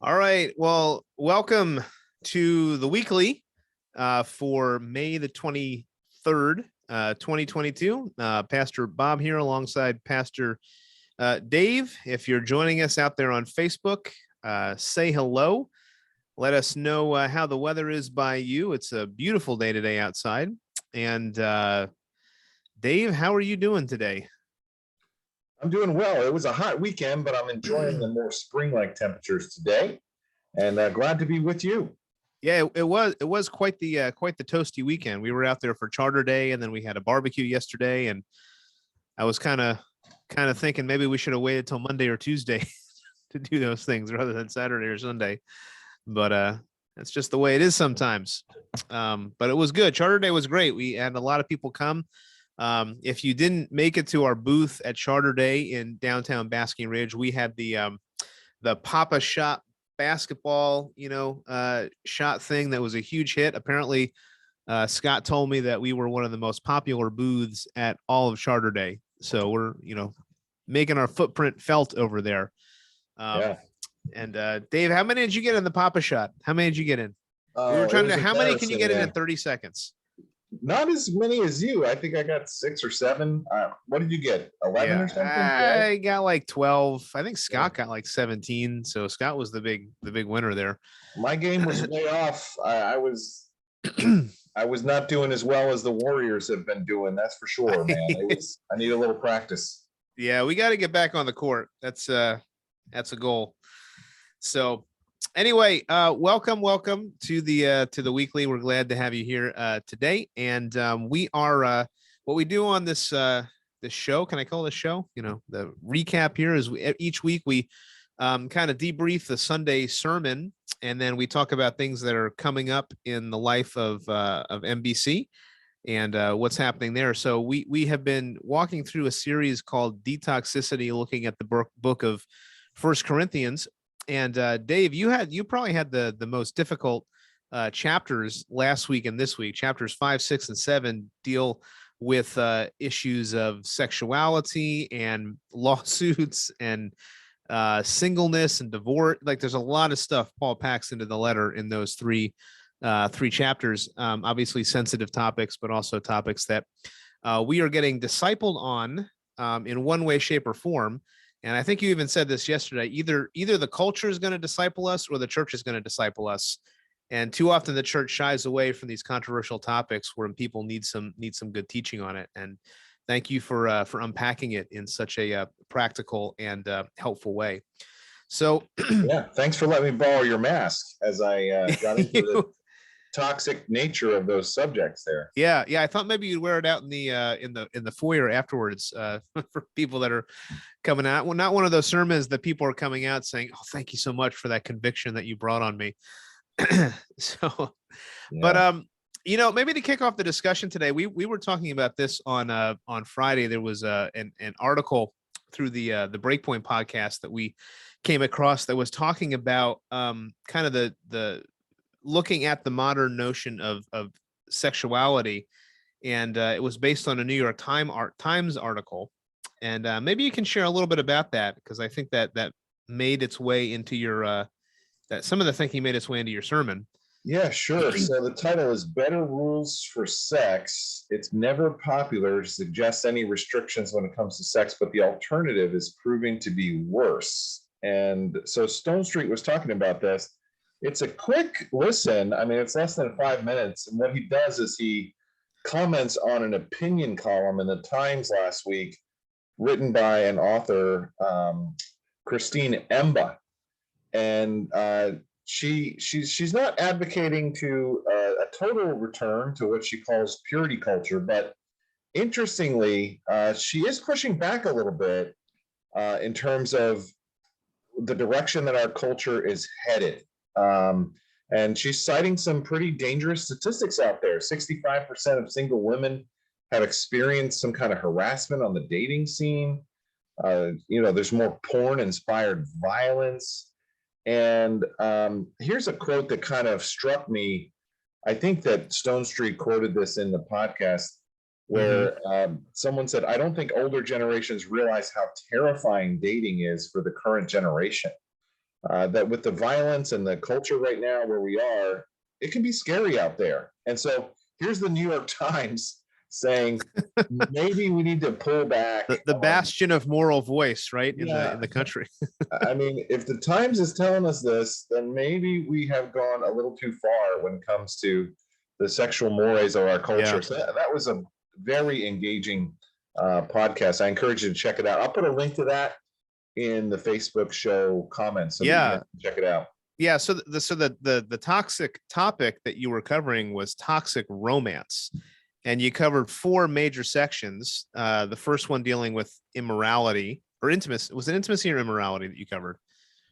All right. Well, welcome to the weekly for May the 23rd, 2022. Pastor Bob here alongside Pastor Dave. If you're joining us out there on Facebook, say hello. Let us know how the weather is by you. It's a beautiful day today outside. And Dave, how are you doing today? I'm doing well. It was a hot weekend, but I'm enjoying the more spring-like temperatures today, and glad to be with you. Yeah, it was quite the toasty weekend. We were out there for Charter Day, and then we had a barbecue yesterday. And I was kind of thinking maybe we should have waited till Monday or Tuesday to do those things rather than Saturday or Sunday. But that's just the way it is sometimes. But it was good. Charter Day was great. We had a lot of people come. If you didn't make it to our booth at Charter Day in downtown Basking Ridge, we had the Papa Shot basketball, shot thing that was a huge hit. Apparently, Scott told me that we were one of the most popular booths at all of Charter Day. So we're, making our footprint felt over there. Yeah. And Dave, how many did you get in the Papa Shot? How many did you get in? We were It trying to. was How many can you get in embarrassing, 30 seconds? Not as many as you. I think I got 6 or 7. What did you get? 11 Yeah, or something? I got like 12. I think Yeah. Scott got like 17. So Scott was the big winner there. My game was way off. I was not doing as well as the Warriors have been doing. That's for sure, man. I need a little practice. Yeah, we got to get back on the court. That's a goal. So anyway, welcome to the weekly. We're glad to have you here today. And we are what we do on this show. Can I call this show? The recap here is each week we kind of debrief the Sunday sermon, and then we talk about things that are coming up in the life of NBC and what's happening there. So we have been walking through a series called Detoxicity, looking at the book of First Corinthians. And Dave, you probably had the most difficult chapters last week and this week. Chapters 5, 6, and 7 deal with issues of sexuality and lawsuits and singleness and divorce. Like there's a lot of stuff Paul packs into the letter in those three chapters. Obviously sensitive topics, but also topics that we are getting discipled on in one way, shape, or form. And I think you even said this yesterday, either the culture is going to disciple us or the church is going to disciple us. And too often the church shies away from these controversial topics where people need some good teaching on it. And thank you for unpacking it in such a practical and helpful way. So Yeah, thanks for letting me borrow your mask as I got into the toxic nature of those subjects there. Yeah, I thought maybe you'd wear it out in the foyer afterwards for people that are coming out. Well, not one of those sermons that people are coming out saying, "Oh, thank you so much for that conviction that you brought on me." So, Yeah. but maybe to kick off the discussion today, we were talking about this on Friday. There was an article through the Breakpoint podcast that we came across that was talking about kind of the looking at the modern notion of sexuality, and it was based on a New York Times article. And maybe you can share a little bit about that, because I think that made its way into your that some of the thinking made its way into your sermon. Yeah, sure. So the title is Better Rules for Sex. It's never popular to suggest any restrictions when it comes to sex, but the alternative is proving to be worse. And so Stone Street was talking about this. It's a quick listen. I mean, it's less than 5 minutes. And what he does is he comments on an opinion column in the Times last week, written by an author, Christine Emba. And she's not advocating to a total return to what she calls purity culture, but interestingly, she is pushing back a little bit in terms of the direction that our culture is headed. And she's citing some pretty dangerous statistics out there. 65% of single women have experienced some kind of harassment on the dating scene. There's more porn-inspired violence. And here's a quote that kind of struck me. I think that Stone Street quoted this in the podcast, where someone said, "I don't think older generations realize how terrifying dating is for the current generation." that with the violence and the culture right now where we are, it can be scary out there. And so here's the New York Times saying maybe we need to pull back. The bastion of moral voice, right? Yeah. In the country. I mean, if the Times is telling us this, then maybe we have gone a little too far when it comes to the sexual mores of our culture. Yeah. So that was a very engaging podcast. I encourage you to check it out. I'll put a link to that in the Facebook show comments so that you can check it out. Yeah. So the toxic topic that you were covering was toxic romance. And you covered 4 major sections. The first one dealing with immorality or intimacy. Was it intimacy or immorality that you covered?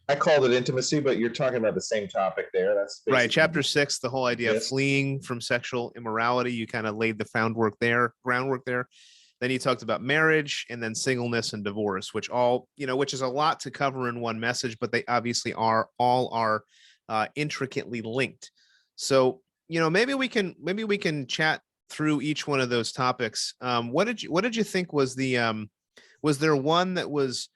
I called it intimacy, but you're talking about the same topic there. That's right. Chapter 6, the whole idea of fleeing from sexual immorality. You kind of laid the groundwork there. Then you talked about marriage and then singleness and divorce, which is a lot to cover in one message, but they obviously are intricately linked. So, maybe we can chat through each one of those topics. What did you think was was there one that was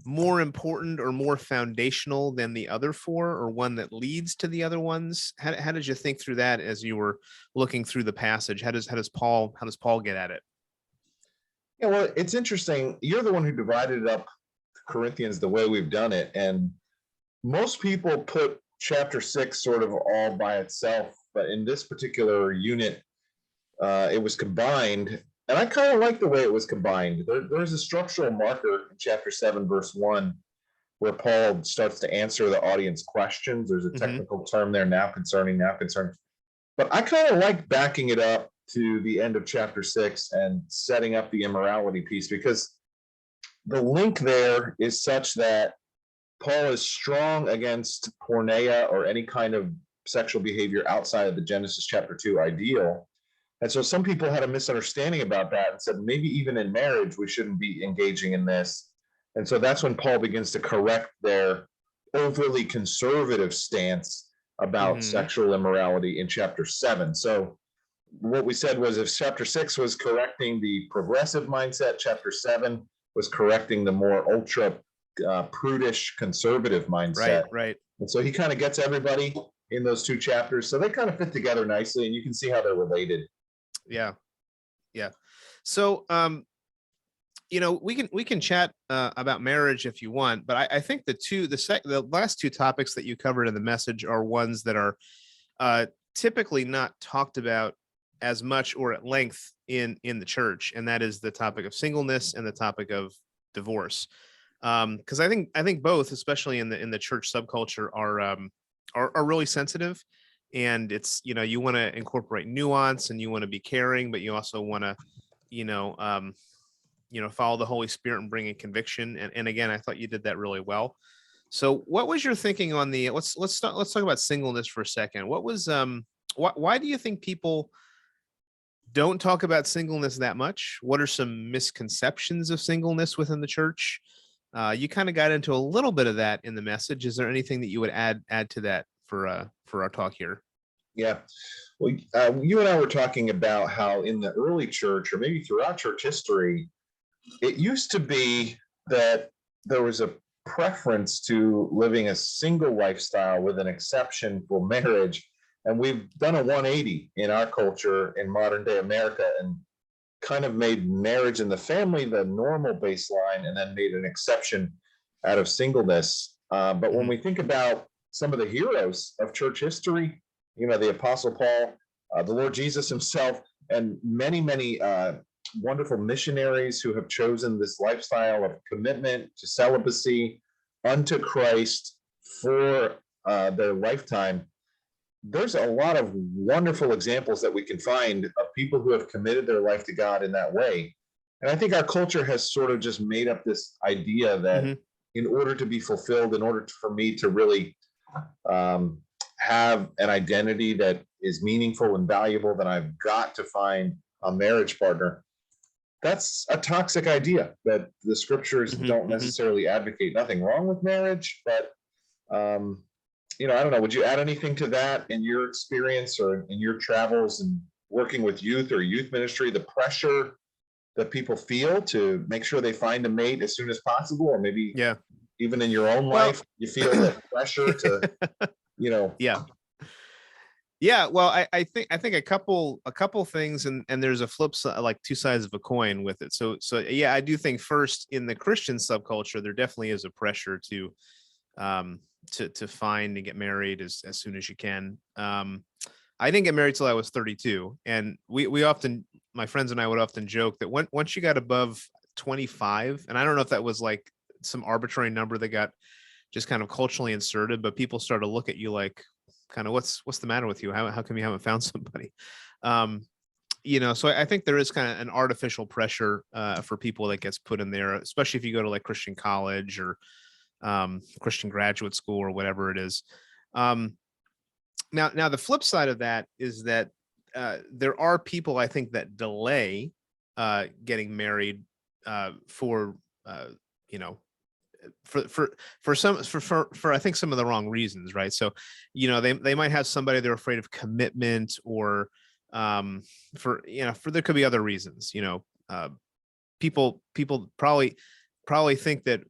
more important or more foundational than the other 4, or one that leads to the other ones? How did you think through that as you were looking through the passage? How does Paul get at it? Yeah, well, it's interesting. You're the one who divided up Corinthians the way we've done it. And most people put chapter 6 sort of all by itself. But in this particular unit, it was combined. And I kind of like the way it was combined. There's a structural marker in chapter 7, verse 1, where Paul starts to answer the audience questions. There's a technical term there, now concerning. But I kind of like backing it up to the end of chapter 6 and setting up the immorality piece, because the link there is such that Paul is strong against porneia, or any kind of sexual behavior outside of the Genesis chapter 2 ideal. And so some people had a misunderstanding about that and said maybe even in marriage we shouldn't be engaging in this. And so that's when Paul begins to correct their overly conservative stance about sexual immorality in chapter 7. So what we said was, if chapter 6 was correcting the progressive mindset, chapter 7 was correcting the more ultra prudish conservative mindset. Right. And so he kind of gets everybody in those 2 chapters. So they kind of fit together nicely, and you can see how they're related. Yeah. So, we can chat about marriage if you want, but I think the last 2 topics that you covered in the message are ones that are typically not talked about as much or at length in the church, and that is the topic of singleness and the topic of divorce. Because I think both, especially in the church subculture, are really sensitive. And it's, you want to incorporate nuance and you want to be caring, but you also want to, follow the Holy Spirit and bring in conviction. And again, I thought you did that really well. So what was your thinking on let's talk about singleness for a second. What was, why do you think people don't talk about singleness that much? What are some misconceptions of singleness within the church? You kind of got into a little bit of that in the message. Is there anything that you would add to that for our talk here? Yeah. Well, you and I were talking about how in the early church, or maybe throughout church history, it used to be that there was a preference to living a single lifestyle with an exception for marriage. And we've done a 180 in our culture in modern day America, and kind of made marriage and the family the normal baseline, and then made an exception out of singleness. But when we think about some of the heroes of church history, the Apostle Paul, the Lord Jesus himself, and many, many wonderful missionaries who have chosen this lifestyle of commitment to celibacy unto Christ for their lifetime, there's a lot of wonderful examples that we can find of people who have committed their life to God in that way. And I think our culture has sort of just made up this idea that in order to be fulfilled, in order for me to really have an identity that is meaningful and valuable, then I've got to find a marriage partner. That's a toxic idea that the scriptures don't necessarily advocate. Nothing wrong with marriage, but I don't know. Would you add anything to that in your experience or in your travels and working with youth or youth ministry, the pressure that people feel to make sure they find a mate as soon as possible, or maybe even in your own Well, life, you feel the pressure to, you know, yeah. Yeah, well, I think a couple things, and there's a flip side, like two sides of a coin with it. So yeah, I do think first in the Christian subculture, there definitely is a pressure um to find and get married as soon as you can. I didn't get married till I was 32, and we often, my friends and I would often joke that once you got above 25, and I don't know if that was like some arbitrary number that got just kind of culturally inserted, but people start to look at you like, kind of, what's the matter with you? How come you haven't found somebody? Um, so I think there is kind of an artificial pressure for people that gets put in there, especially if you go to like Christian college or Christian graduate school or whatever it is. Um, now the flip side of that is that there are people, I think, that delay getting married for you know for I think some of the wrong reasons, right? So, they might have somebody they're afraid of commitment, or for there could be other reasons. People probably think that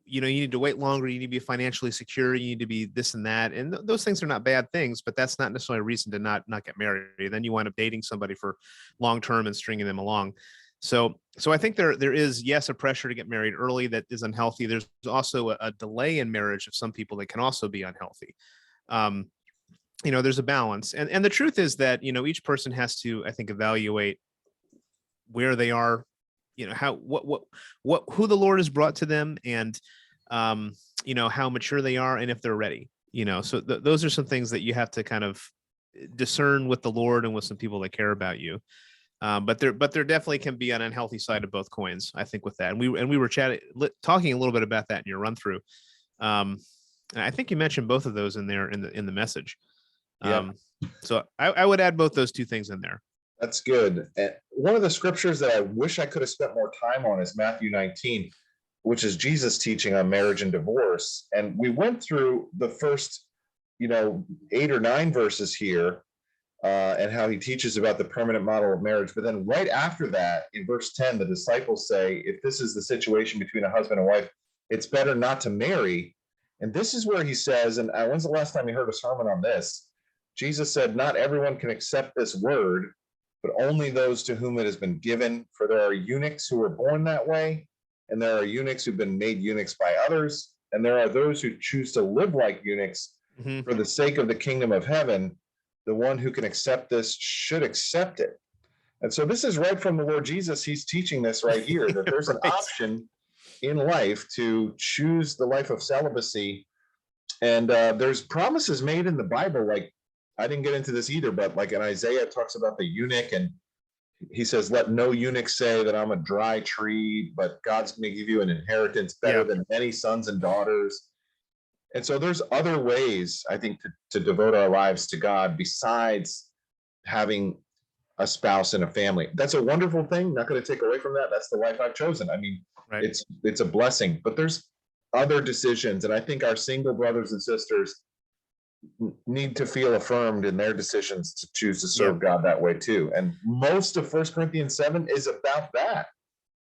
you need to wait longer, you need to be financially secure, you need to be this and that, and those things are not bad things, but that's not necessarily a reason to not get married. Then you wind up dating somebody for long term and stringing them along. So I think there is, yes, a pressure to get married early that is unhealthy. There's also a delay in marriage of some people that can also be unhealthy. Um, there's a balance, and the truth is that each person has to, I think, evaluate where they are, how what who the Lord has brought to them, and how mature they are, and if they're ready. So those are some things that you have to kind of discern with the Lord and with some people that care about you. But there definitely can be an unhealthy side of both coins, I think, with that. And we were talking a little bit about that in your run through. And I think you mentioned both of those in there in the message. Yeah. So I would add both those two things in there. That's good. And one of the scriptures that I wish I could have spent more time on is Matthew 19, which is Jesus teaching on marriage and divorce. And we went through the first, 8 or 9 verses here, and how he teaches about the permanent model of marriage. But then right after that, in verse 10, the disciples say, if this is the situation between a husband and wife, it's better not to marry. And this is where he says, and when's the last time you heard a sermon on this? Jesus said, not everyone can accept this word, but only those to whom it has been given. For there are eunuchs who are born that way, and there are eunuchs who've been made eunuchs by others, and there are those who choose to live like eunuchs for the sake of the kingdom of heaven. The one who can accept this should accept it. And so this is right from the Lord Jesus. He's teaching this right here, that there's an option in life to choose the life of celibacy. And there's promises made in the Bible. Like, I didn't get into this either, but like in Isaiah, it talks about the eunuch, and he says, let no eunuch say that I'm a dry tree, but God's going to give you an inheritance better than many sons and daughters. And so there's other ways, I think, to devote our lives to God besides having a spouse and a family. That's a wonderful thing. Not going to take away from that. That's the life I've chosen. I mean, it's a blessing, but there's other decisions. And I think our single brothers and sisters need to feel affirmed in their decisions to choose to serve God that way too. And most of 1 Corinthians 7 is about that.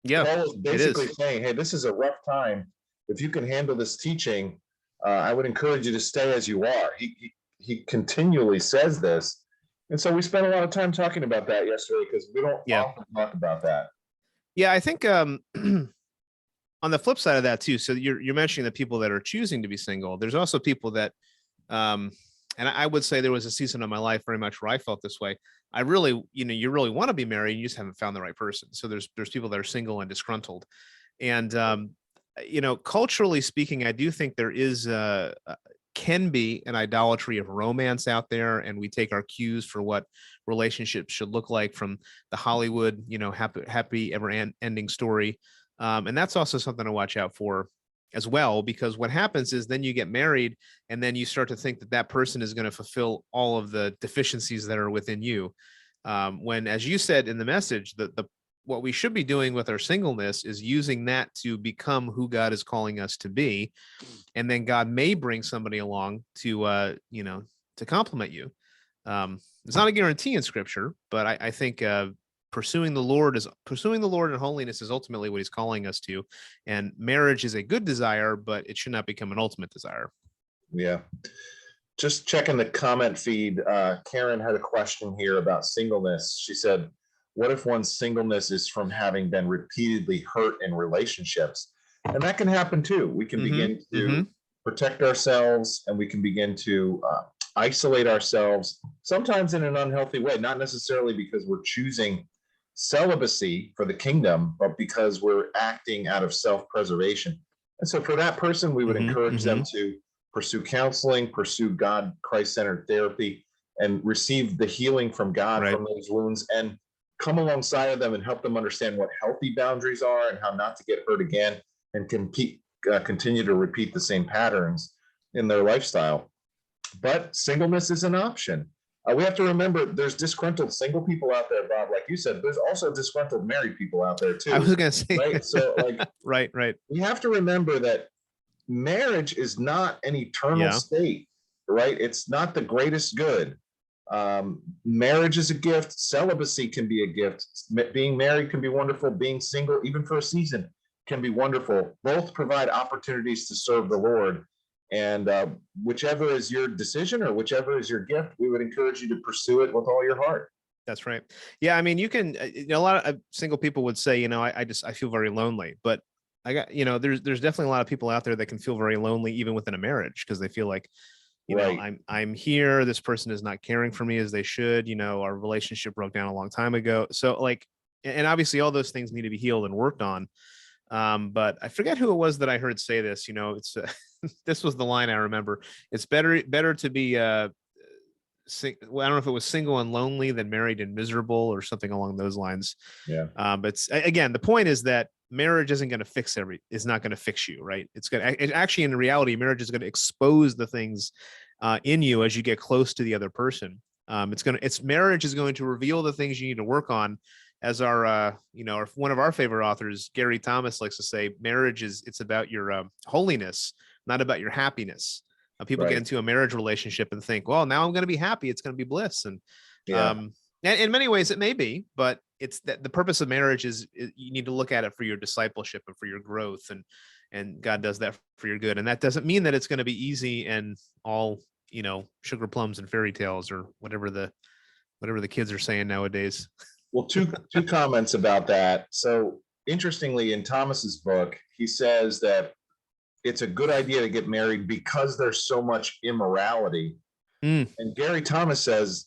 Yeah, Paul is basically saying, hey, this is a rough time. If you can handle this teaching, I would encourage you to stay as you are. He continually says this. And so we spent a lot of time talking about that yesterday, because we don't often talk about that. Yeah, I think on the flip side of that too, so you're mentioning the people that are choosing to be single. There's also people that and I would say there was a season of my life very much where I felt this way. I really, you really want to be married, you just haven't found the right person. So there's people that are single and disgruntled. And culturally speaking, I do think there is can be an idolatry of romance out there, and we take our cues for what relationships should look like from the Hollywood, happy ever ending story. And that's also something to watch out for as well, because what happens is then you get married, and then you start to think that person is going to fulfill all of the deficiencies that are within you. When, as you said in the message, what we should be doing with our singleness is using that to become who God is calling us to be. And then God may bring somebody along to complement you. It's not a guarantee in scripture, but I think pursuing the Lord in holiness is ultimately what he's calling us to. And marriage is a good desire, but it should not become an ultimate desire. Yeah. Just checking the comment feed. Karen had a question here about singleness. She said, what if one's singleness is from having been repeatedly hurt in relationships? And that can happen too. We can begin to protect ourselves, and we can begin to isolate ourselves, sometimes in an unhealthy way, not necessarily because we're choosing celibacy for the kingdom, but because we're acting out of self-preservation. And so for that person, we would encourage them to pursue counseling, pursue God, Christ-centered therapy, and receive the healing from God from those wounds, and come alongside of them and help them understand what healthy boundaries are and how not to get hurt again, and continue to repeat the same patterns in their lifestyle. But singleness is an option. We have to remember there's disgruntled single people out there, Bob, like you said. There's also disgruntled married people out there too. I was going to say, right? So like, right. We have to remember that marriage is not an eternal state, right? It's not the greatest good. Marriage is a gift. Celibacy can be a gift. Being married can be wonderful. Being single, even for a season, can be wonderful. Both provide opportunities to serve the Lord. And whichever is your decision or whichever is your gift, we would encourage you to pursue it with all your heart. That's right. Yeah. I mean, you can, a lot of single people would say, I feel very lonely, but I got, there's definitely a lot of people out there that can feel very lonely even within a marriage, because they feel like, I'm here. This person is not caring for me as they should. Our relationship broke down a long time ago. So and obviously all those things need to be healed and worked on. But I forget who it was that I heard say this. It's this was the line I remember. It's better to be I don't know if it was single and lonely than married and miserable, or something along those lines. Yeah. But again, the point is that marriage isn't going to fix is not going to fix you, right? It's going to actually, in reality, marriage is going to expose the things in you as you get close to the other person. Marriage is going to reveal the things you need to work on. As our one of our favorite authors, Gary Thomas, likes to say, marriage it's about your holiness, not about your happiness. People get into a marriage relationship and think, well, now I'm going to be happy. It's going to be bliss. And in many ways it may be, but it's that the purpose of marriage is you need to look at it for your discipleship and for your growth. And God does that for your good. And that doesn't mean that it's going to be easy and all, sugar plums and fairy tales, or whatever the kids are saying nowadays. Well, two comments about that. So interestingly, in Thomas's book, he says that it's a good idea to get married because there's so much immorality. And Gary Thomas says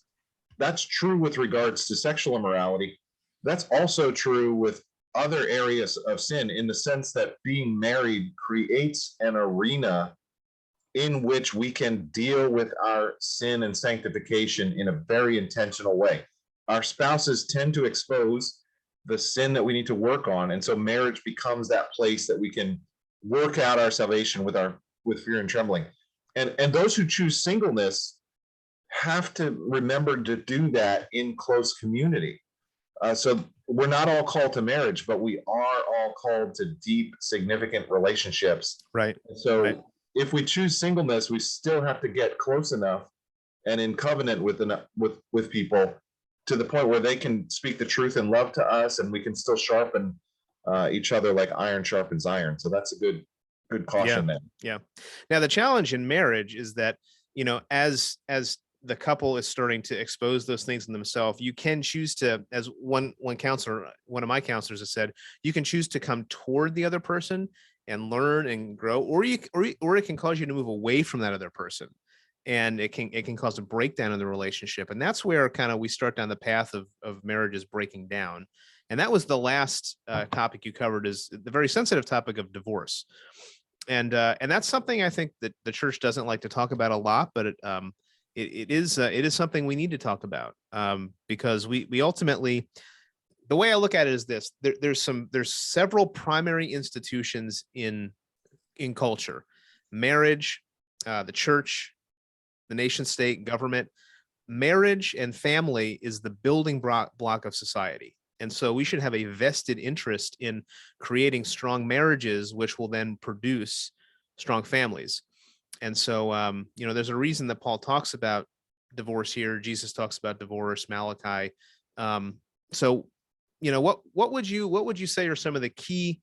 that's true with regards to sexual immorality. That's also true with other areas of sin, in the sense that being married creates an arena in which we can deal with our sin and sanctification in a very intentional way. Our spouses tend to expose the sin that we need to work on. And so marriage becomes that place that we can work out our salvation with fear and trembling. And those who choose singleness have to remember to do that in close community. So we're not all called to marriage, but we are all called to deep, significant relationships. Right. So if we choose singleness, we still have to get close enough and in covenant with people to the point where they can speak the truth in love to us, and we can still sharpen each other like iron sharpens iron. So that's a good caution there. Yeah. Now the challenge in marriage is that, as the couple is starting to expose those things in themselves, you can choose to, as one of my counselors has said, you can choose to come toward the other person and learn and grow, or it can cause you to move away from that other person, and it can cause a breakdown in the relationship. And that's where kind of we start down the path of marriages breaking down. And that was the last topic you covered, is the very sensitive topic of divorce. And that's something I think that the church doesn't like to talk about a lot, but it is something we need to talk about, because we ultimately, the way I look at it is this: there's several primary institutions in culture: marriage, the church, the nation state, government. Marriage and family is the building block of society. And so we should have a vested interest in creating strong marriages, which will then produce strong families. And so, there's a reason that Paul talks about divorce here. Jesus talks about divorce, Malachi. So what would you say are some of the key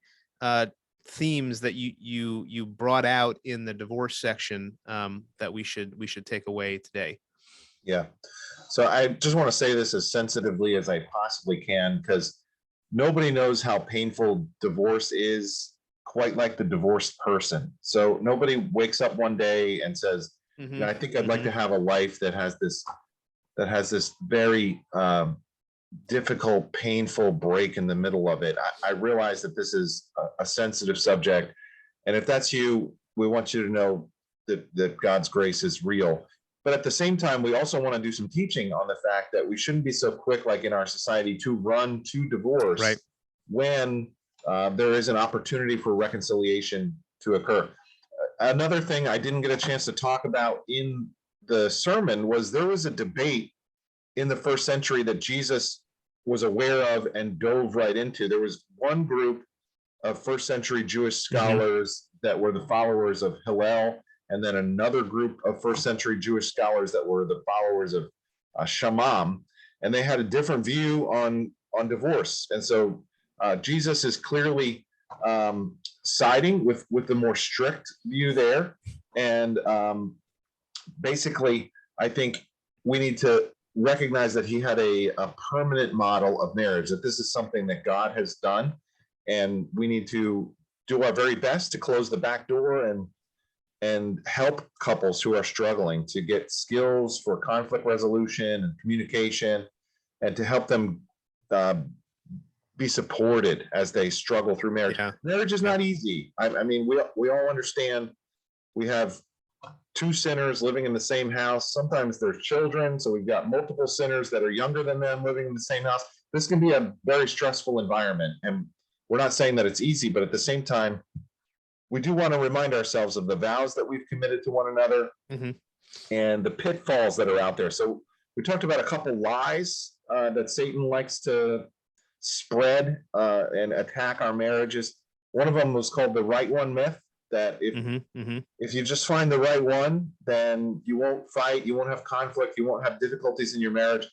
themes that you brought out in the divorce section that we should take away today? Yeah. So I just want to say this as sensitively as I possibly can, because nobody knows how painful divorce is quite like the divorced person. So nobody wakes up one day and says, I think I'd like to have a life that has this very difficult, painful break in the middle of it. I realize that this is a sensitive subject. And if that's you, we want you to know that God's grace is real. But at the same time, we also want to do some teaching on the fact that we shouldn't be so quick, like in our society, to run to divorce, right, when there is an opportunity for reconciliation to occur. Another thing I didn't get a chance to talk about in the sermon was there was a debate in the first century that Jesus was aware of and dove right into. There was one group of first century Jewish scholars that were the followers of Hillel, and then another group of first century Jewish scholars that were the followers of Shammam, and they had a different view on divorce. And so Jesus is clearly siding with the more strict view there. And basically, I think we need to recognize that he had a permanent model of marriage, that this is something that God has done, and we need to do our very best to close the back door and help couples who are struggling to get skills for conflict resolution and communication, and to help them be supported as they struggle through marriage. Yeah. Marriage is not easy. I mean, we all understand we have two sinners living in the same house. Sometimes there's children, so we've got multiple sinners that are younger than them living in the same house. This can be a very stressful environment, and we're not saying that it's easy, but at the same time, we do want to remind ourselves of the vows that we've committed to one another and the pitfalls that are out there. So we talked about a couple lies that Satan likes to spread and attack our marriages. One of them was called the right one myth, that if you just find the right one, then you won't fight, you won't have conflict, you won't have difficulties in your marriage.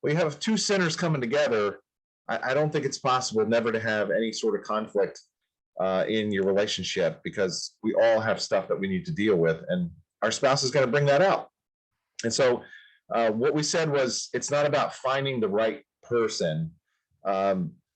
Well, you have two sinners coming together. I don't think it's possible never to have any sort of conflict in your relationship, because we all have stuff that we need to deal with, and our spouse is going to bring that out. And so what we said was, it's not about finding the right person.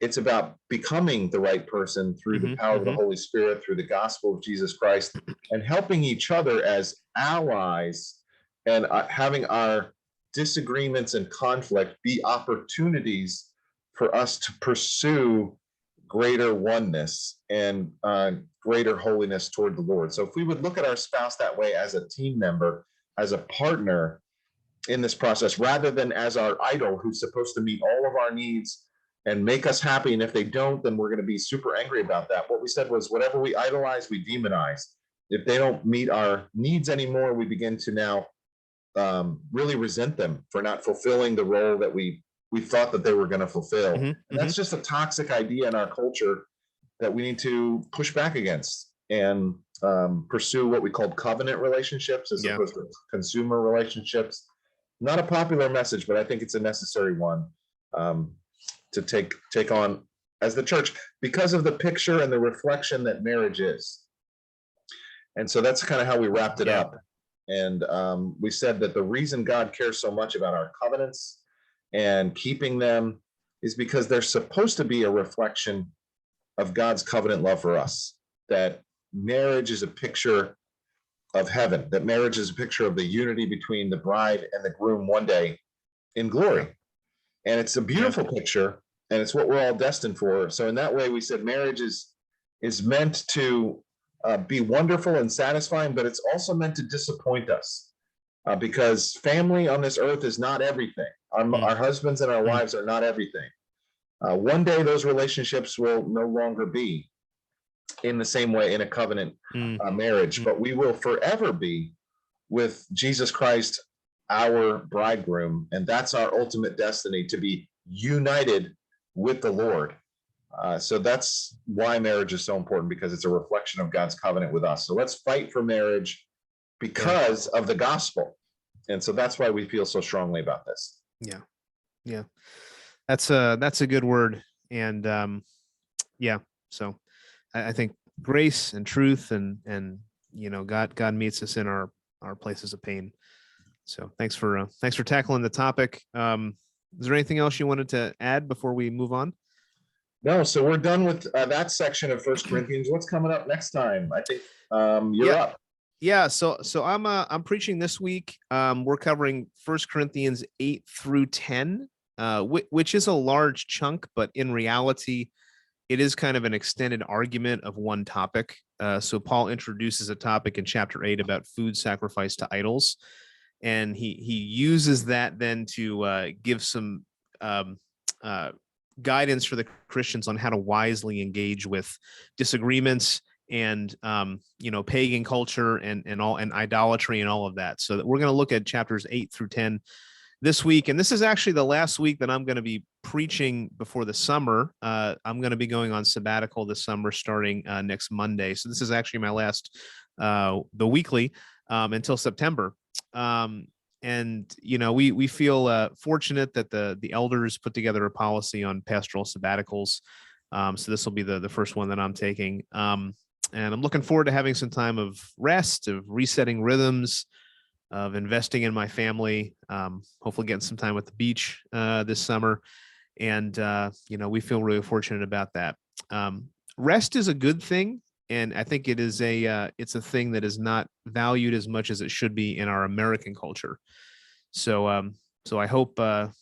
It's about becoming the right person through the power of the Holy Spirit, through the gospel of Jesus Christ, and helping each other as allies, and having our disagreements and conflict be opportunities for us to pursue greater oneness and greater holiness toward the Lord. So if we would look at our spouse that way, as a team member, as a partner in this process, rather than as our idol who's supposed to meet all of our needs and make us happy, and if they don't, then we're going to be super angry about that. What we said was, whatever we idolize, we demonize. If they don't meet our needs anymore, we begin to now really resent them for not fulfilling the role that we thought that they were going to fulfill. And that's just a toxic idea in our culture that we need to push back against, and pursue what we call covenant relationships as opposed to consumer relationships. Not a popular message, but I think it's a necessary one to take on as the church, because of the picture and the reflection that marriage is. And so that's kind of how we wrapped it up. And we said that the reason God cares so much about our covenants and keeping them is because they're supposed to be a reflection of God's covenant love for us. That marriage is a picture of heaven, that marriage is a picture of the unity between the bride and the groom one day in glory. And it's a beautiful picture, and it's what we're all destined for. So in that way, we said marriage is meant to be wonderful and satisfying, but it's also meant to disappoint us, because family on this earth is not everything. Our husbands and our wives are not everything. One day those relationships will no longer be in the same way in a covenant marriage, but we will forever be with Jesus Christ, our bridegroom, and that's our ultimate destiny, to be united with the Lord. So that's why marriage is so important, because it's a reflection of God's covenant with us. So let's fight for marriage because of the gospel. And so that's why we feel so strongly about this. Yeah. That's a good word. And yeah, so I think grace and truth and God meets us in our places of pain. So thanks for tackling the topic. Is there anything else you wanted to add before we move on? No, so we're done with that section of First Corinthians. What's coming up next time? I think you're up. Yeah, so I'm preaching this week. We're covering First Corinthians 8 through 10, which is a large chunk, but in reality, it is kind of an extended argument of one topic. So Paul introduces a topic in chapter 8 about food sacrificed to idols, and he uses that then to give some guidance for the Christians on how to wisely engage with disagreements and pagan culture and idolatry and all of that. So that we're going to look at chapters 8 through 10 this week, and this is actually the last week that I'm going to be preaching before the summer. I'm going to be going on sabbatical this summer, starting next Monday. So this is actually my last the weekly until September. And we feel fortunate that the elders put together a policy on pastoral sabbaticals. So this will be the first one that I'm taking. And I'm looking forward to having some time of rest, of resetting rhythms, of investing in my family, hopefully getting some time at the beach this summer. And, we feel really fortunate about that. Rest is a good thing. And I think it's a thing that is not valued as much as it should be in our American culture. So I hope, I'm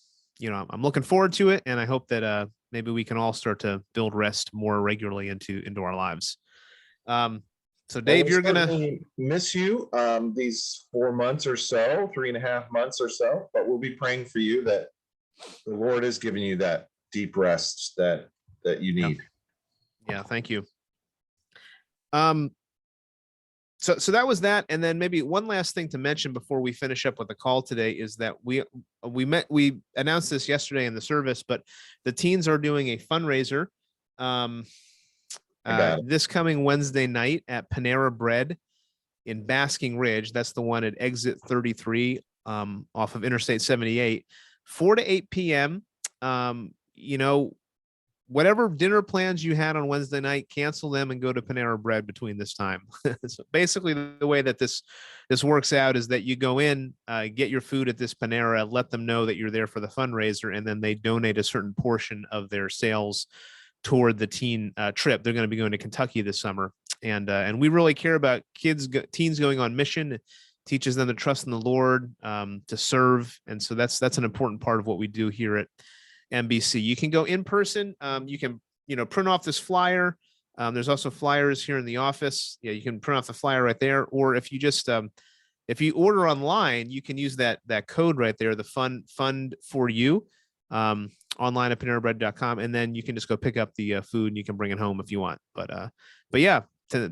looking forward to it. And I hope that maybe we can all start to build rest more regularly into our lives. So Dave, you're going to miss you these 4 months or so, 3.5 months or so, but we'll be praying for you that the Lord is giving you that deep rest that you need. Yeah, thank you. So that was that. And then maybe one last thing to mention before we finish up with the call today is that we announced this yesterday in the service, but the teens are doing a fundraiser this coming Wednesday night at Panera Bread in Basking Ridge. That's the one at exit 33 off of Interstate 78, 4 to 8 p.m. Whatever dinner plans you had on Wednesday night, cancel them and go to Panera Bread between this time. So basically the way that this works out is that you go in, get your food at this Panera, let them know that you're there for the fundraiser, and then they donate a certain portion of their sales toward the teen trip. They're going to be going to Kentucky this summer. And we really care about teens going on mission. It teaches them to trust in the Lord, to serve. And so that's an important part of what we do here at NBC. You can go in person. You can, print off this flyer. There's also flyers here in the office. Yeah, you can print off the flyer right there. Or if you just, if you order online, you can use that code right there, the fund for you, online at panerabread.com. And then you can just go pick up the food and you can bring it home if you want. But yeah,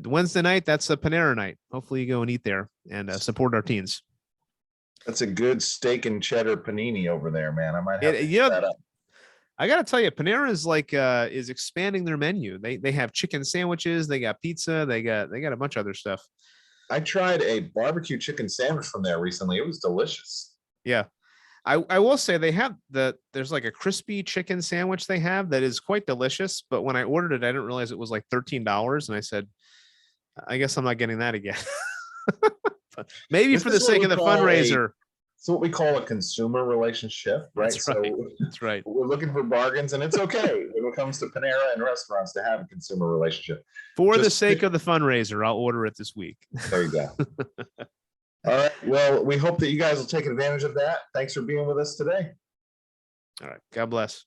Wednesday night, that's a Panera night. Hopefully you go and eat there and support our teens. That's a good steak and cheddar panini over there, man. I might have to that up. I got to tell you, Panera is expanding their menu. They have chicken sandwiches. They got pizza. They got a bunch of other stuff. I tried a barbecue chicken sandwich from there recently. It was delicious. Yeah. I will say there's like a crispy chicken sandwich they have that is quite delicious. But when I ordered it, I didn't realize it was like $13. And I said, I guess I'm not getting that again. But maybe for the sake of the fundraiser. It's what we call a consumer relationship, right? That's right. That's right. We're looking for bargains, and it's okay when it comes to Panera and restaurants to have a consumer relationship. For the sake of the fundraiser, I'll order it this week. There you go. All right. Well, we hope that you guys will take advantage of that. Thanks for being with us today. All right. God bless.